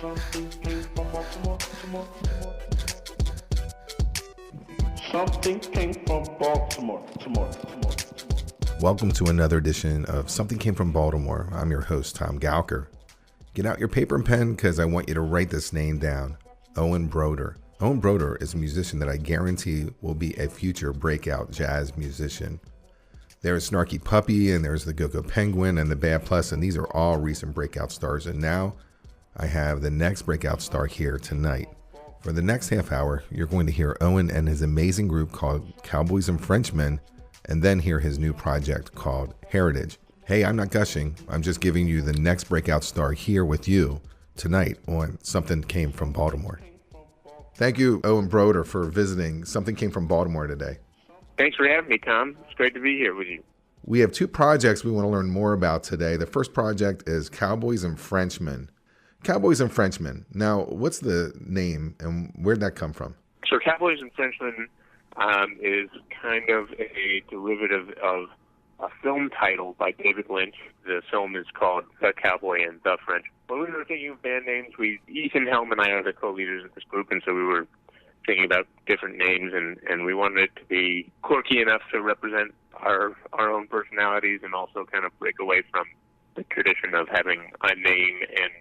Something came from Baltimore. Something came from Baltimore. Welcome to another edition of Something Came from Baltimore. I'm your host, Tom Gowker. Get out your paper and pen because I want you to write this name down. Owen Broder. Owen Broder is a musician that I guarantee will be a future breakout jazz musician. There's Snarky Puppy, and there's the Go-Go Penguin, and the Bad Plus, and these are all recent breakout stars. And now I have the next breakout star here tonight. For the next half hour, you're going to hear Owen and his amazing group called Cowboys and Frenchmen, and then hear his new project called Heritage. Hey, I'm not gushing. I'm just giving you the next breakout star here with you tonight on Something Came from Baltimore. Thank you, Owen Broder, for visiting Something Came from Baltimore today. Thanks for having me, Tom. It's great to be here with you. We have two projects we want to learn more about today. The first project is Cowboys and Frenchmen. Cowboys and Frenchmen. Now, what's the name and where'd that come from? So Cowboys and Frenchmen is kind of a derivative of a film title by David Lynch. The film is called The Cowboy and the French. When we were thinking of band names, Ethan Helm and I are the co-leaders of this group, and so we were thinking about different names, and we wanted it to be quirky enough to represent our own personalities and also kind of break away from the tradition of having a name and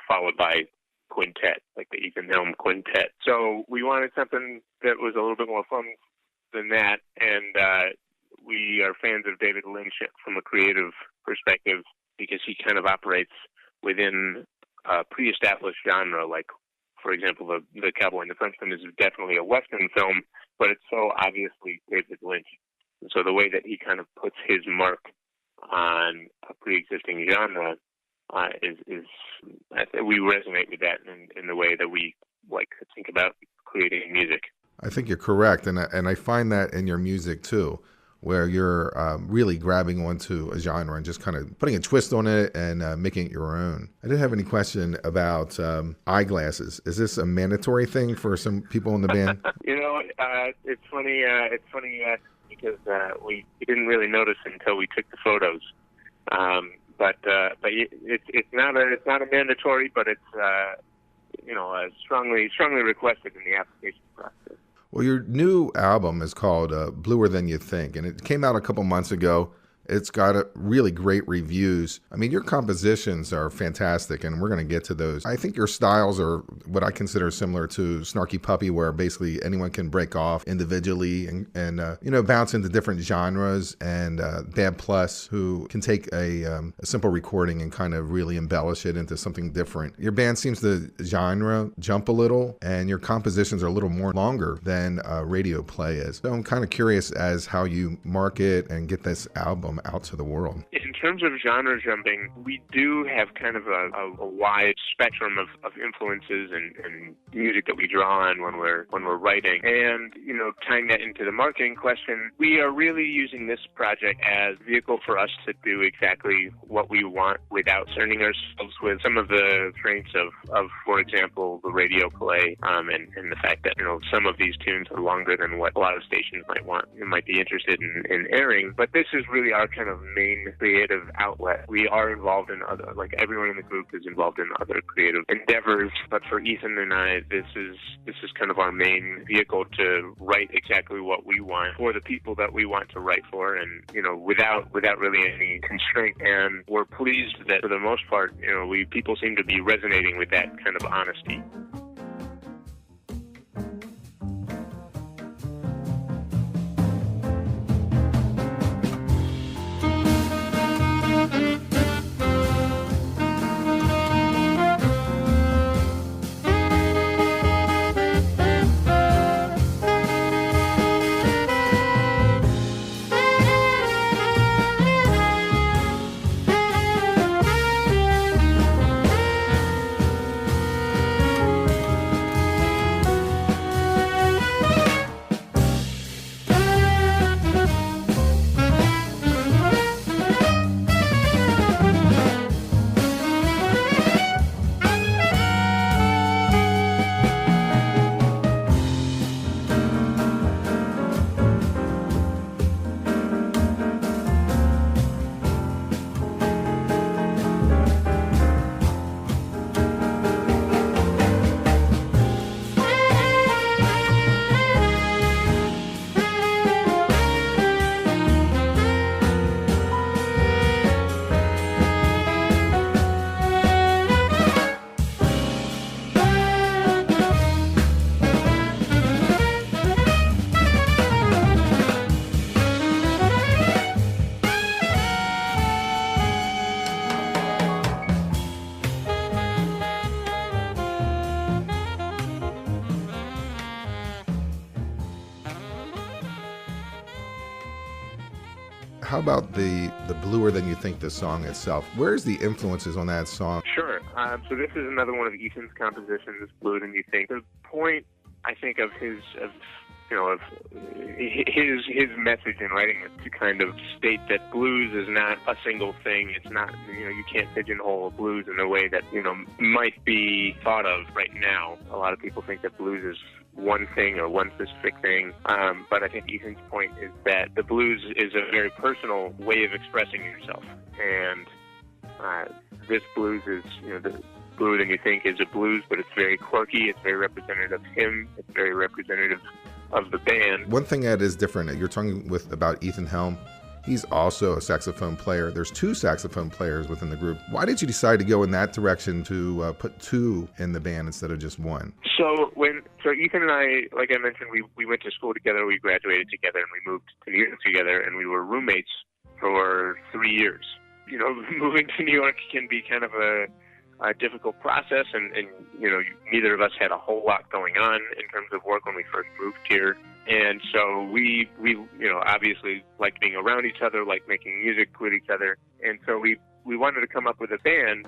followed by quintet, like the Ethan Helm Quintet. So we wanted something that was a little bit more fun than that, and we are fans of David Lynch from a creative perspective because he kind of operates within a pre-established genre, like, for example, the Cowboy and the Frenchman is definitely a Western film, but it's so obviously David Lynch. And so the way that he kind of puts his mark on a pre-existing genre we resonate with that in the way that we like to think about creating music. I think you're correct, and I find that in your music too, where you're really grabbing onto a genre and just kind of putting a twist on it and making it your own. I didn't have any question about eyeglasses. Is this a mandatory thing for some people in the band? It's funny. It's funny because we didn't really notice until we took the photos. But it's not a mandatory, but it's strongly requested in the application process. Well, your new album is called Bluer Than You Think, and it came out a couple months ago. It's got really great reviews. I mean, your compositions are fantastic, and we're going to get to those. I think your styles are what I consider similar to Snarky Puppy, where basically anyone can break off individually and bounce into different genres, and Bad Plus, who can take a simple recording and kind of really embellish it into something different. Your band seems to genre jump a little, and your compositions are a little more longer than radio play is. So I'm kind of curious as how you market and get this album out to the world. In terms of genre jumping, we do have kind of a wide spectrum of influences and music that we draw on when we're writing. And tying that into the marketing question, we are really using this project as a vehicle for us to do exactly what we want without concerning ourselves with some of the traits of for example, the radio play and the fact that some of these tunes are longer than what a lot of stations might be interested in airing. But this is really our kind of main creative outlet. We are involved in other, like everyone in the group is involved in other creative endeavors, but for Ethan and I, this is kind of our main vehicle to write exactly what we want for the people that we want to write for, and without really any constraint. And we're pleased that for the most part, people seem to be resonating with that kind of honesty. how about the Bluer Than You Think, the song itself? Where's the influences on that song? Sure. So this is another one of Ethan's compositions, Bluer Than You Think. The point, I think, of his message in writing it to kind of state that blues is not a single thing. It's not, you can't pigeonhole blues in the way that, might be thought of right now. A lot of people think that blues is one thing or one specific thing. But I think Ethan's point is that the blues is a very personal way of expressing yourself. And this blues is, the Bluer Than You Think is a blues, but it's very quirky. It's very representative of him. It's very representative of the band. One thing that is different, you're talking about Ethan Helm. He's also a saxophone player. There's 2 saxophone players within the group. Why did you decide to go in that direction to put 2 in the band instead of just 1? So Ethan and I, like I mentioned, we went to school together, we graduated together, and we moved to New York together, and we were roommates for 3 years. Moving to New York can be kind of a difficult process, and neither of us had a whole lot going on in terms of work when we first moved here. And so we obviously liked being around each other, liked making music with each other. And so we wanted to come up with a band.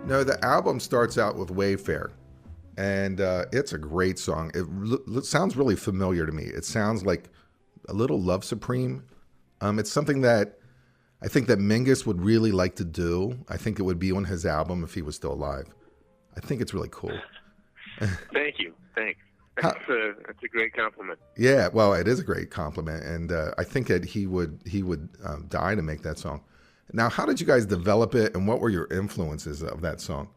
No, the album starts out with Wafer, and it's a great song. It sounds really familiar to me. It sounds like a little Love Supreme. It's something that I think that Mingus would really like to do. I think it would be on his album if he was still alive. I think it's really cool. Thank you. Thanks. That's a great compliment. Yeah, well, it is a great compliment, and I think that he would die to make that song. Now, how did you guys develop it, and what were your influences of that song?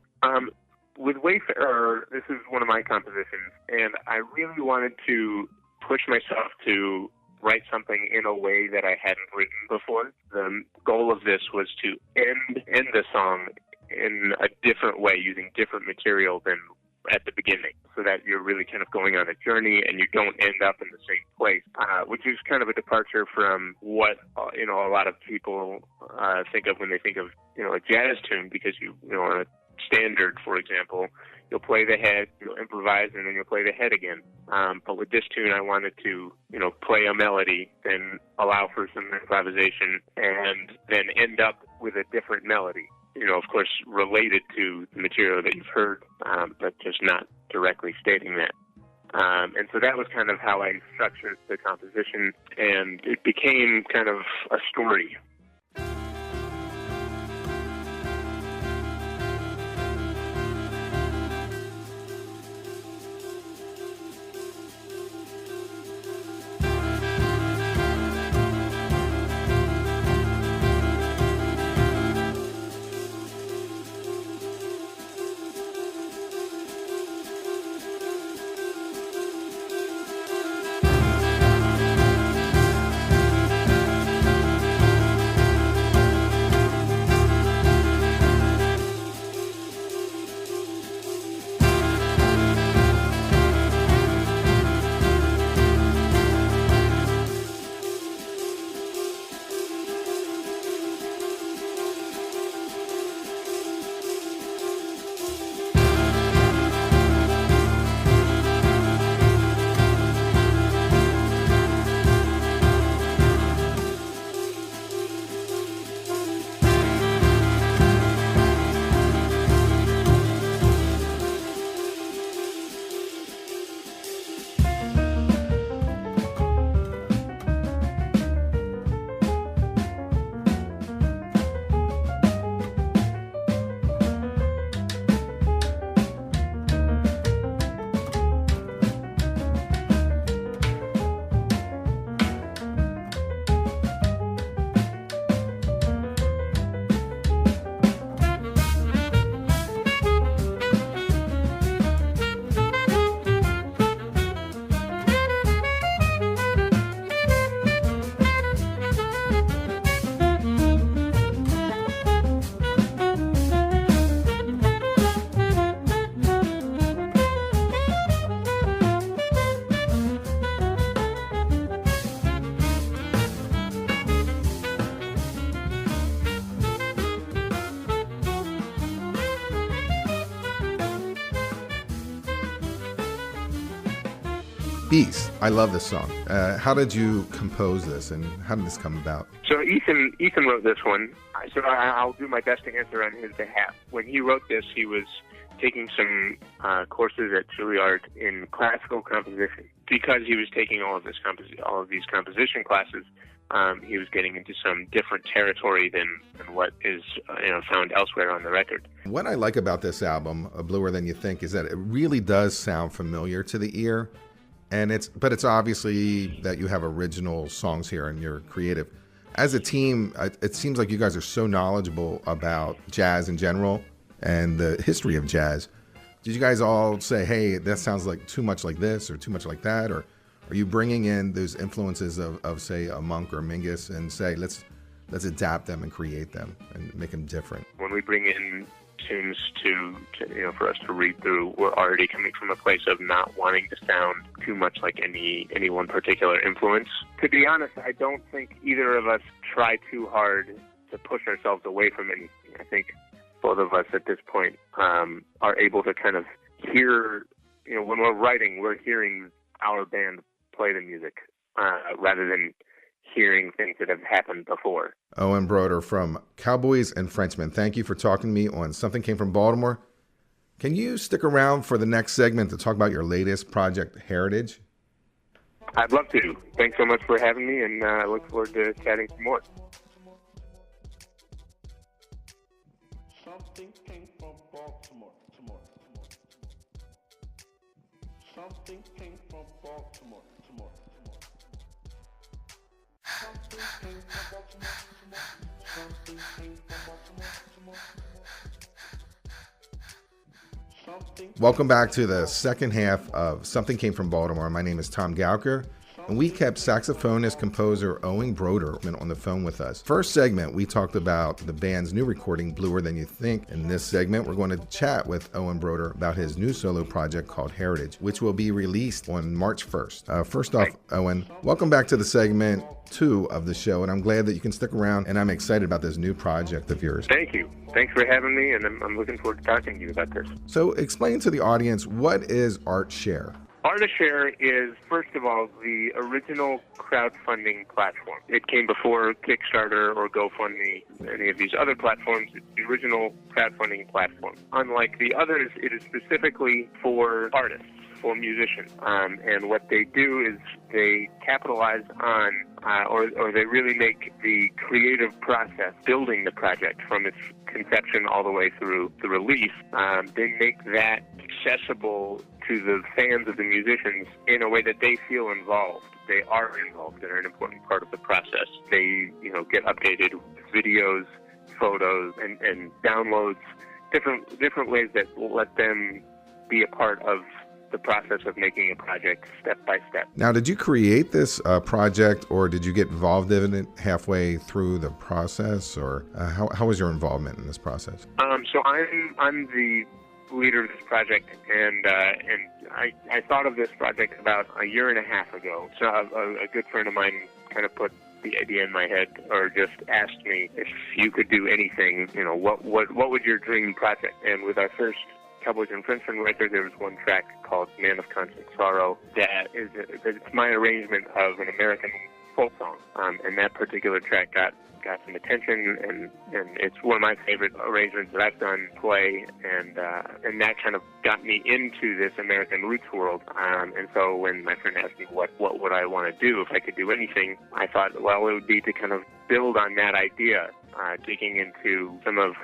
With Wafer, this is one of my compositions, and I really wanted to push myself to write something in a way that I hadn't written before. The goal of this was to end the song in a different way, using different material than at the beginning, so that you're really kind of going on a journey and you don't end up in the same place, which is kind of a departure from what a lot of people think of when they think of a jazz tune, because on a standard, for example, you'll play the head, you'll improvise, and then you'll play the head again. But with this tune, I wanted to play a melody, then allow for some improvisation, and then end up with a different melody. Of course, related to the material that you've heard, but just not directly stating that. And so that was kind of how I structured the composition, and it became kind of a story. Beast. I love this song. How did you compose this, and how did this come about? So Ethan wrote this one. So I'll do my best to answer on his behalf. When he wrote this, he was taking some courses at Juilliard in classical composition. Because he was taking all of these composition classes, he was getting into some different territory than what is found elsewhere on the record. What I like about this album, Bluer Than You Think, is that it really does sound familiar to the ear, but it's obviously that you have original songs here and you're creative. As a team, it seems like you guys are so knowledgeable about jazz in general and the history of jazz. Did you guys all say, hey, that sounds like too much like this or too much like that? Or are you bringing in those influences of say, a Monk or Mingus and say, let's adapt them and create them and make them different? When we bring in tunes to for us to read through, we're already coming from a place of not wanting to sound too much like any one particular influence. To be honest, I don't think either of us try too hard to push ourselves away from anything. I think both of us at this point are able to kind of hear, when we're writing, we're hearing our band play the music rather than hearing things that have happened before. Owen Broder from Cowboys and Frenchmen, thank you for talking to me on Something Came from Baltimore. Can you stick around for the next segment to talk about your latest project, Heritage? I'd love to. Thanks so much for having me, and I look forward to chatting some more. Something came from Baltimore. Something came from Baltimore. Something came from Baltimore. Something came from Baltimore. Welcome back to the second half of Something Came from Baltimore. My name is Tom Gauker, and we kept saxophonist composer Owen Broder on the phone with us. First segment, we talked about the band's new recording, Bluer Than You Think. In this segment, we're going to chat with Owen Broder about his new solo project called Heritage, which will be released on March 1st. First off, Owen, welcome back to the segment 2 of the show, and I'm glad that you can stick around, and I'm excited about this new project of yours. Thank you. Thanks for having me, and I'm looking forward to talking to you about this. So explain to the audience, what is ArtShare? ArtShare is, first of all, the original crowdfunding platform. It came before Kickstarter or GoFundMe, any of these other platforms. It's the original crowdfunding platform. Unlike the others, it is specifically for artists, for musicians. And what they do is they capitalize on, or they really make the creative process, building the project from its conception all the way through the release, they make that accessible to the fans of the musicians in a way that they feel involved. They are involved. They're an important part of the process. They, get updated videos, photos, and downloads, different ways that will let them be a part of the process of making a project step by step. Now, did you create this project, or did you get involved in it halfway through the process, or how was your involvement in this process? So I'm the leader of this project, and I thought of this project about a year and a half ago. So a good friend of mine kind of put the idea in my head, or just asked me if you could do anything, what would your dream project? And with our first Cowboys and Frenchmen record, there was one track called Man of Constant Sorrow it's my arrangement of an American folk song, and that particular track got some attention, and it's one of my favorite arrangements that I've done play, and that kind of got me into this American roots world. And so when my friend asked me what would I want to do if I could do anything, I thought, well, it would be to kind of build on that idea, digging into some of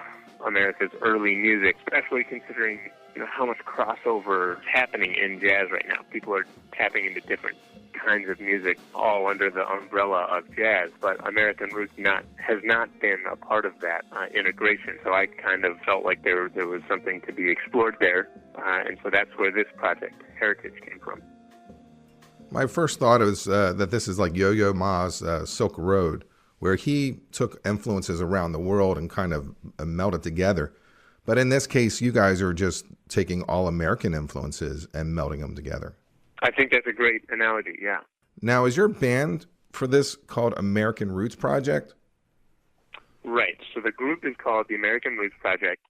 America's early music, especially considering how much crossover is happening in jazz right now. People are tapping into different kinds of music all under the umbrella of jazz, but American roots has not been a part of that integration. So I kind of felt like there was something to be explored there, and so that's where this project, Heritage, came from. My first thought is that this is like Yo-Yo Ma's Silk Road, where he took influences around the world and kind of melded together. But in this case, you guys are just taking all American influences and melding them together. I think that's a great analogy, yeah. Now, is your band for this called American Roots Project? Right. So the group is called the American Roots Project,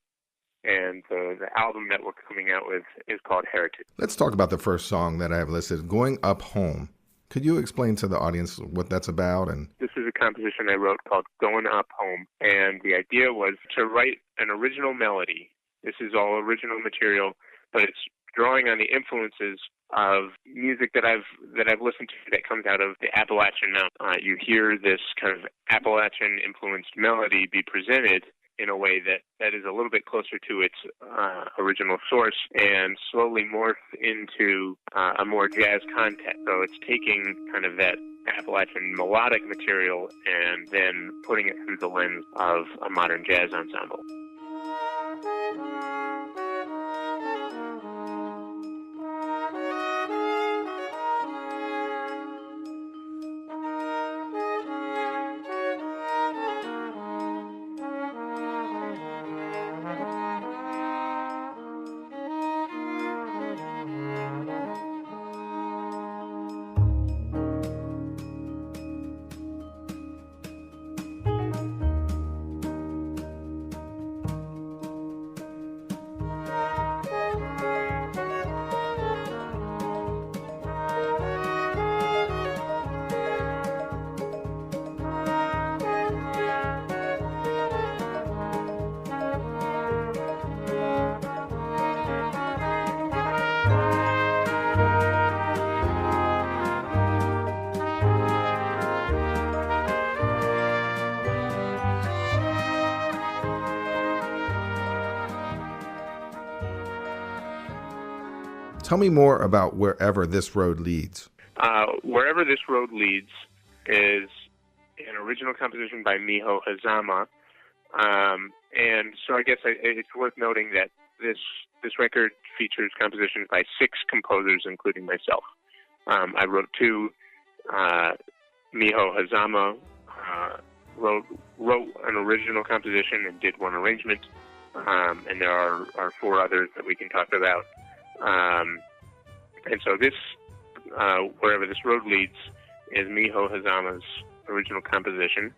and the album that we're coming out with is called Heritage. Let's talk about the first song that I have listed, Going Up Home. Could you explain to the audience what that's about? And this is a composition I wrote called Going Up Home, and the idea was to write an original melody. This is all original material, but it's drawing on the influences of music that I've listened to that comes out of the Appalachian Mountains. You hear this kind of Appalachian-influenced melody be presented in a way that is a little bit closer to its original source and slowly morph into a more jazz context. So it's taking kind of that Appalachian melodic material and then putting it through the lens of a modern jazz ensemble. tell me more about Wherever This Road Leads. Wherever This Road Leads is an original composition by Miho Hazama. And so I guess it's worth noting that this record features compositions by 6 composers, including myself. I wrote 2. Miho Hazama wrote an original composition and did 1 arrangement. And there are 4 others that we can talk about. And so this, Wherever This Road Leads, is Miho Hazama's original composition.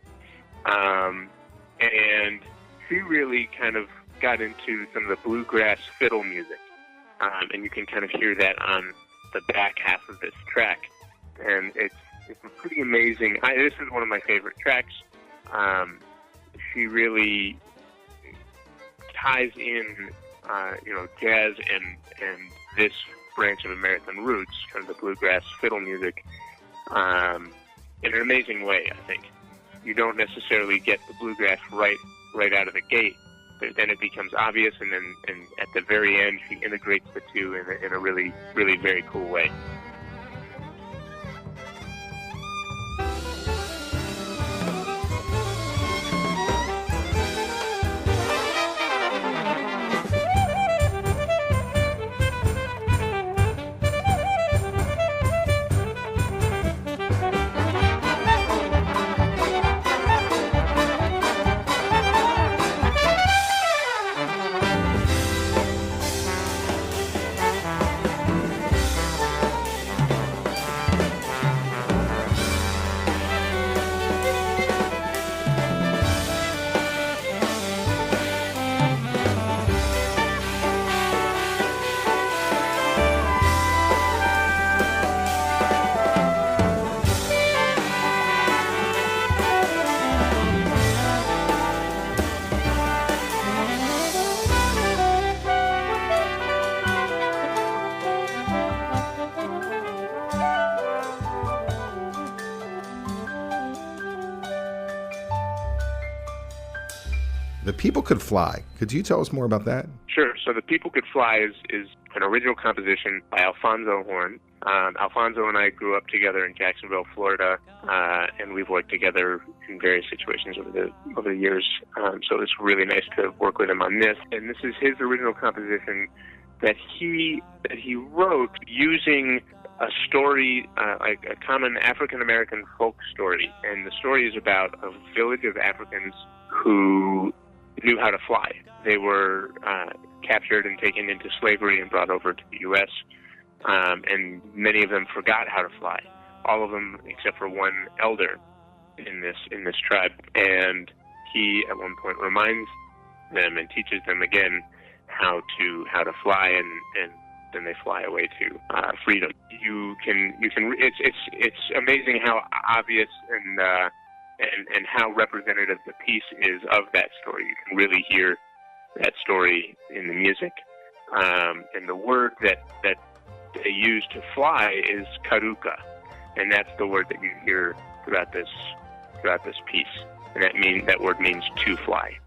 And she really kind of got into some of the bluegrass fiddle music. And you can kind of hear that on the back half of this track. And it's pretty amazing. This is one of my favorite tracks. She really ties in, jazz and this branch of American roots, kind of the bluegrass fiddle music, in an amazing way, I think. You don't necessarily get the bluegrass right out of the gate, but then it becomes obvious, and at the very end, she integrates the two in a really, really very cool way. The People Could Fly. Could you tell us more about that? Sure. So The People Could Fly is an original composition by Alfonso Horn. Alfonso and I grew up together in Jacksonville, Florida, and we've worked together in various situations over the years. So it's really nice to work with him on this. And this is his original composition that he wrote using a story, like a common African-American folk story. And the story is about a village of Africans who knew how to fly. They were captured and taken into slavery and brought over to the U.S., and many of them forgot how to fly. All of them except for one elder in this tribe. And he, at one point, reminds them and teaches them again how to fly, and then they fly away to freedom. It's amazing how obvious and how representative the piece is of that story. You can really hear that story in the music. And the word that they use to fly is karuka, and that's the word that you hear throughout this piece. And that word means to fly.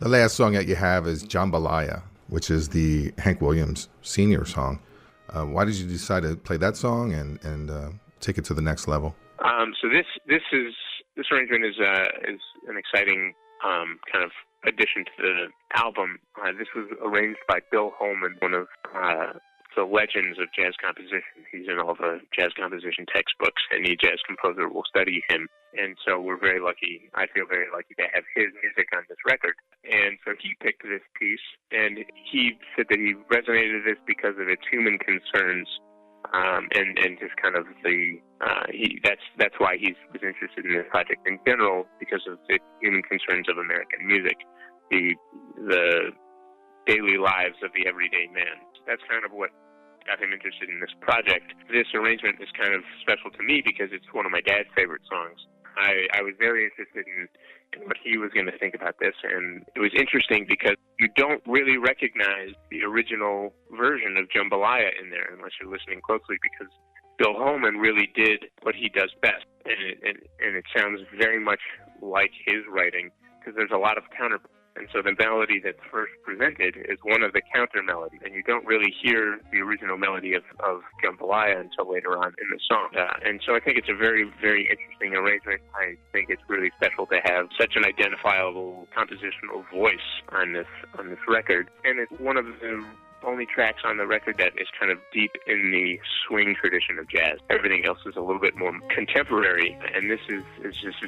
The last song that you have is Jambalaya, which is the Hank Williams Sr. song. Why did you decide to play that song and take it to the next level? So this arrangement is an exciting kind of addition to the album. This was arranged by Bill Holman, one of the legends of jazz composition. He's in all the jazz composition textbooks. Any jazz composer will study him. And so we're very lucky. I feel very lucky to have his music on this record. And so he picked this piece, and he said that he resonated this because of its human concerns, and just kind of that's why he was interested in this project in general, because of the human concerns of American music, the daily lives of the everyday man. That's kind of what got him interested in this project. This arrangement is kind of special to me because it's one of my dad's favorite songs. I was very interested in what he was going to think about this, and it was interesting because you don't really recognize the original version of Jambalaya in there unless you're listening closely, because Bill Holman really did what he does best, and it sounds very much like his writing because there's a lot of counter. And so the melody that's first presented is one of the counter melodies, and you don't really hear the original melody of Jambalaya until later on in the song. And so I think it's a very, very interesting arrangement. I think it's really special to have such an identifiable compositional voice on this record. And it's one of the only tracks on the record that is kind of deep in the swing tradition of jazz. Everything else is a little bit more contemporary, and this is just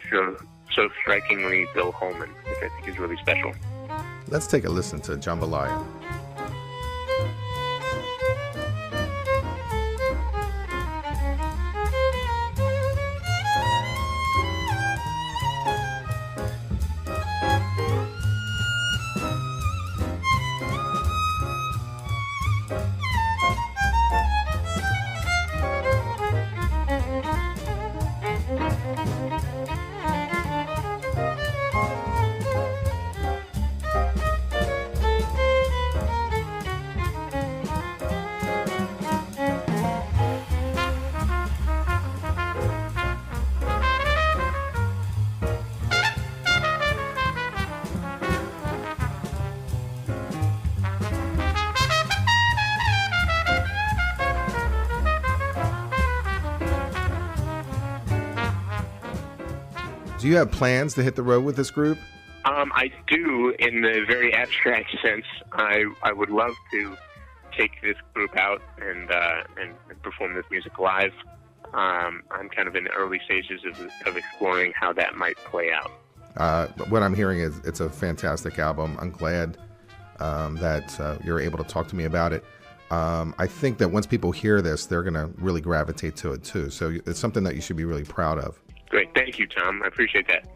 so strikingly Bill Holman, which I think is really special. Let's take a listen to Jambalaya. Do you have plans to hit the road with this group? I do, in the very abstract sense. I would love to take this group out and perform this music live. I'm kind of in the early stages of exploring how that might play out. What I'm hearing is it's a fantastic album. I'm glad that you're able to talk to me about it. I think that once people hear this, they're going to really gravitate to it too. So it's something that you should be really proud of. Great. Thank you, Tom. I appreciate that.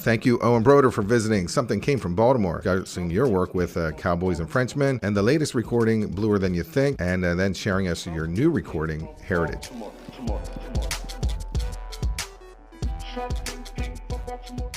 Thank you, Owen Broder, for visiting Something Came from Baltimore, discussing your work with Cowboys and Frenchmen, and the latest recording, Bluer Than You Think, and then sharing us your new recording, Heritage. Something came from Baltimore.